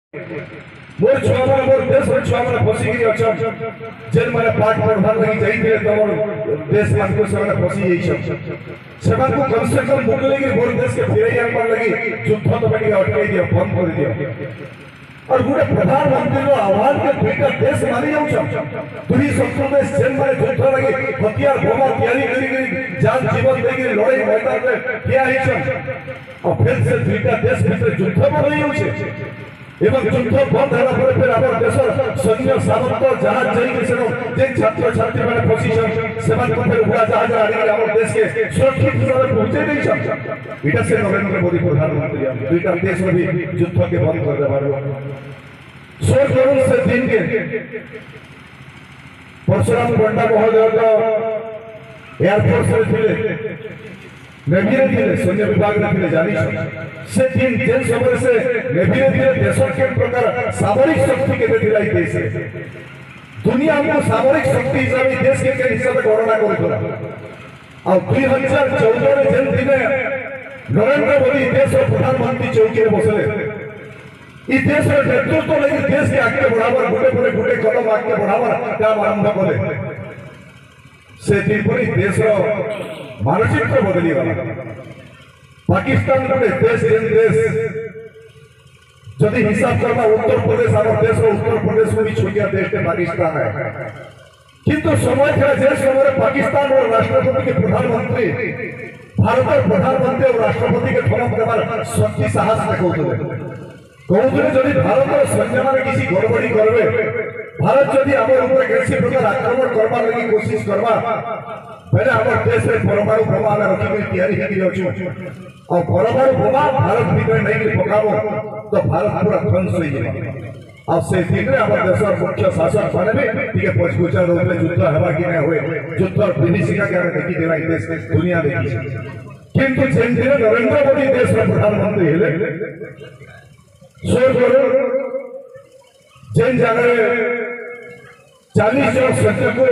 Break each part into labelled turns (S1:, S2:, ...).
S1: मोर छुआ माने मोर देश रे छुआ माने फसी गिरी अछन जेन माने पाठ पढ़वार लगी जाइथिले तमर देश मान को ସେମାନେ फसी जाइछन सेमान को कम से कम मुकले गिरी मोर देश के फेरै आनबार लगी युद्ध तो बेटी अटकाई दियो बंद कर दियो और गुटे प्रधानमंत्री रो आह्वान के दुईटा देश मानी जाउछन दुई संसद जेन माने युद्ध लगी हथियार बोमा तैयारी करी जान जीवन देगी लड़ाई मैदान में किया हिछन और फिर से दुईटा देश भीतर युद्ध बढ़ जाउछे एवं युद्ध बंद होला पर फिर हमर देशर सैन्य सामंत जहाज जाई के सेनो जे छात्र छात्री माने पोजीशन सेवन को फिर उड़ा जहाज आड़ी हमर देश के सुरक्षित रूप से पहुंचे देई छ इटा से नरेंद्र मोदी प्रधानमंत्री दुईटा देश में भी युद्ध के बंद कर देबार 16 करोड़ से दिन के परशुराम पंडा महोदय का एयरफोर्स रे थिले नेवी रे थिले सैन्य विभाग रे थिले जानी से दिन जेल समय से नेवी रे थिले देश के प्रकार सामरिक शक्ति के दिलाई देश दुनिया को सामरिक शक्ति हिसाब देश के हिसाब से गणना करथला और 2014 रे जेन दिने नरेंद्र मोदी देश प्रधानमंत्री चौकी रे बसले ई देश रे नेतृत्व लगी देश के आगे बढ़ावर गुटे कदम आगे बढ़ावर काम आरंभ करे से दिन पर देश मानचित्र बदली गला पाकिस्तान गोटे देश जदि हिसाब करना उत्तर प्रदेश आम देश उत्तर प्रदेश को भी छोटिया देश पाकिस्तान है किंतु समय था जे समय पाकिस्तान और राष्ट्रपति के प्रधानमंत्री भारत प्रधानमंत्री और राष्ट्रपति के धमक देवार शक्ति साहस कहते जदि भारत सैन्य मान किसी गड़बड़ी करवे भारत जदि आम ऊपर किसी प्रकार आक्रमण करवा लगी कोशिश करवा पहले हमारे देश में परमाणु बोमा रखी तैयारी और परमाणु बोमा भारत भीतर नहीं पकाबो तो भारत पूरा ध्वंस हो जाए और से दिन में हमारे देश मुख्य शासक माने भी टिके पछगुचा रूप में युद्ध हवा कि नहीं हुए युद्ध फिनिशिंग क्या देखी देना देश दुनिया देखी किंतु जेन दिन नरेंद्र मोदी देश में प्रधानमंत्री हेले 16 करोड़ जेन जगह 40 जन सैन्य को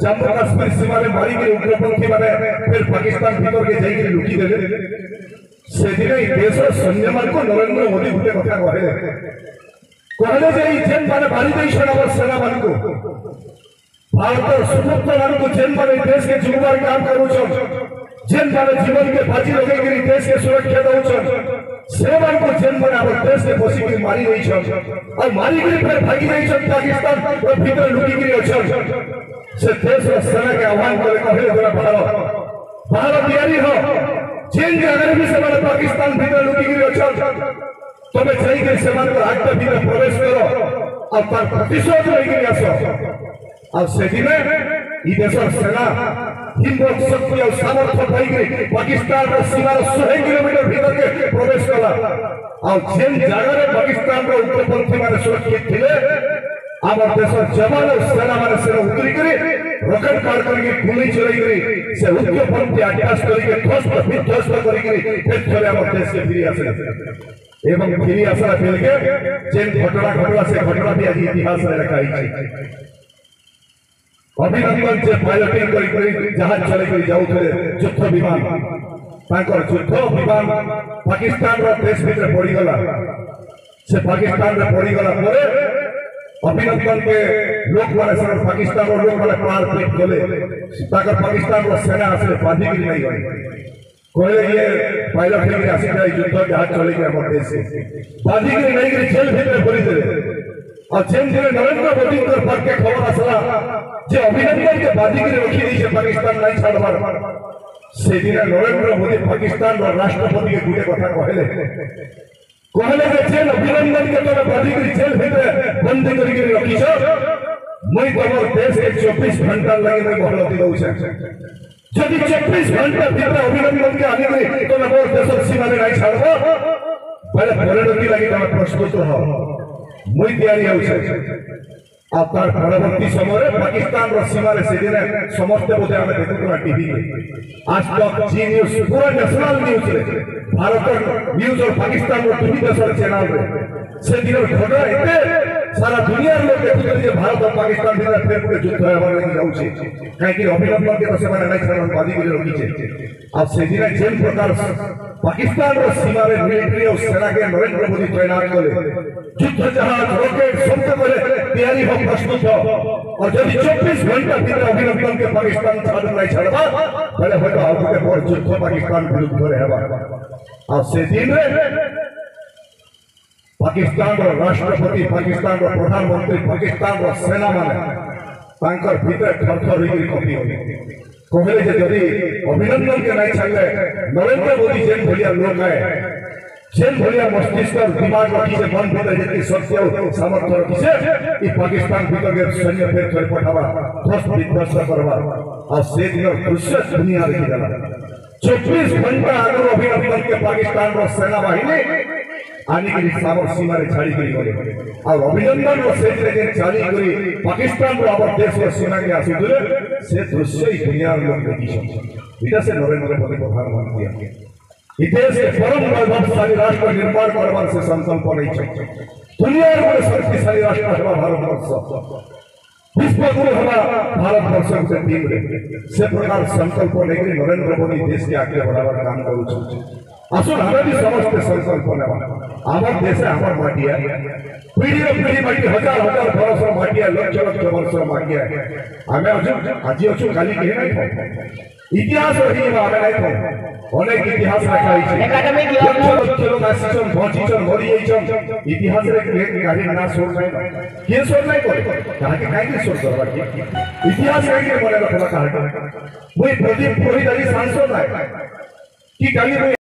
S1: जम्मू काश्मीर सीमा में मारी के उग्रपंथी माने फिर पाकिस्तान भीतर के जाई के लुटी देले से दिन देश सैन्य मान को नरेंद्र मोदी गुटे कथा कहले जे जेन माने मारी देई छन सेना मान को भारत सुपुत्र मान को जेन माने देश के जुगवार काम करू छन जेन माने जीवन के फांसी लगे के देश के सुरक्षा दउ छन से मान को जेन माने हमर देश के बसी के मारी देई छन और मारी के फिर भागी देई छन पाकिस्तान और भीतर लुटी के छन से देश और सेना के आह्वान करे कहले जरा भारत तैयारी हो जेन जगह भी से पाकिस्तान भीतर लुटी गिरी अच्छा तबे जाई के सेमान को आगे भीतर प्रवेश करो और तार प्रतिशोध लई गिरी आसो और से दिन ई देशर सेना हिम्मत शक्ति और सामर्थ्य पाई गई पाकिस्तान रो सीमा 100 किलोमीटर भीतर के प्रवेश कला और जेन जगह रे पाकिस्तान रो उग्रपंथी माने सुरक्षित थिले आमर देश जवान और सेना माने से उतरी करी रॉकेट कार करके गोली चलाई करी से उग्रपंथी अटैक करके ध्वस्त करी फिर चले आमर देश के फिरी आसे एवं फिरी आसरा फेल के जेन घटना घटला से घटना भी आज इतिहास में रखाई है अभिनंदन से पायलटिंग करी जहाज चले करी जाउथले युद्ध विमान ताकर युद्ध विमान पाकिस्तान रो देश भीतर पड़ी गला से पाकिस्तान रे पड़ी गला परे अभिनंदन के लोग माने सब पाकिस्तान और लोग माने पार पीट गले ताकर पाकिस्तान रो सेना असले बांधी की नहीं गई कहले ये पायलट के आसी जाई युद्ध जहाज चले के हमर देश से बांधी की नहीं गई जेल भीतर भरी दे और जेन दिन नरेंद्र मोदी के पर के खबर आसला जे अभिनंदन के बांधी की रखी दी से पाकिस्तान नहीं छाड़बार से दिन नरेंद्र मोदी पाकिस्तान और राष्ट्रपति के गुटे कथा कहले जे जेल अभिनंदन के तोरा बांधी की जेल भीतर बंद करके रखी छ मैं तमर देश के 24 घंटा लगे मैं बहलती रहू छ जदि 24 घंटा भीतर अभिनंदन के आने गई तो मोर देश सीमा में नहीं छाड़बो पहले परिणति लगी तम प्रस्तुत हो मैं तैयारी हो छ आ तार परवर्ती समय पाकिस्तान रो सीमा रे से दिन समस्त बोधे हमें देखुतरा टीवी आज तक जी न्यूज पूरा नेशनल न्यूज रे भारत न्यूज और पाकिस्तान रो दुई देशर चैनल रे से दिन घटना एते सारा दुनिया लोग देखुते जे भारत और पाकिस्तान भीतर फेर के युद्ध होबार लागि जाउछे काहे कि अभिनंदन के तो से माने नहीं छाड़न बादी के रखी छे अब से दिन जेन प्रकार पाकिस्तान और सीमा में मिलिट्री और सेना के नरेंद्र मोदी तैनात करे युद्ध जहाज रॉकेट सबसे पहले तैयारी हो प्रस्तुत हो और जब 24 घंटा भीतर अभिनंदन के पाकिस्तान छाड़ नहीं छाड़बा पहले होगा आगे बड़ युद्ध पाकिस्तान विरुद्ध रहेबा और से दिन पाकिस्तान और राष्ट्रपति पाकिस्तान और प्रधानमंत्री पाकिस्तान और सेना माने तांकर भीतर थरथर होई कपी होई कहले जे यदि अभिनंदन के नहीं छाड़ले नरेंद्र मोदी जेन भलिया लोग है जेन भलिया मस्तिष्क और दिमाग रखी से मन भीतर जेती सत्य और सामर्थ्य रखी से ई पाकिस्तान भीतर के सैन्य फेर कर पठावा ध्वस्त विध्वस्त करवा और से दिन दृश्य दुनिया देखी जाला 24 घंटा आगु अभिनंदन के पाकिस्तान और सेना बाहिनी आने के सामर सीमा रे छाड़ी करी गले और अभिनंदन और से जे छाड़ी करी पाकिस्तान और आवर देश और सीमा के आसुदुरे से दृश्य ही दुनिया लोग देखी इटा से नरेंद्र मोदी प्रधानमंत्री ई देश के परम वैभवशाली राष्ट्र निर्माण करवार से संकल्प नहीं छै दुनिया में शक्तिशाली राष्ट्र है भारत वर्ष विश्व गुरु हमारा भारत वर्ष से टीम रे से प्रकार संकल्प लेकर नरेंद्र मोदी देश के आगे बढ़ावा काम करू छै আসুন আমরা भी समस्त संकल्प नेबा आमर देशे आमर माटिया पीढ़ी पीढ़ी माटी हजार हजार बरस माटिया लक्ष लक्ष वर्ष माटिया आमे आज अछु काली कहि नहीं था इतिहास रही आमे नहीं था अनेक इतिहास रखा है एकेडमी की लक्ष लक्ष लोग आसीचन भजिचन मरि जाइचन इतिहास रे काहे ना सोच नहीं के सोच नहीं करे काहे के काहे सोच करबा इतिहास काहे बोले रखला काहे मुई प्रदीप कोहिदारी सांसद है कि काली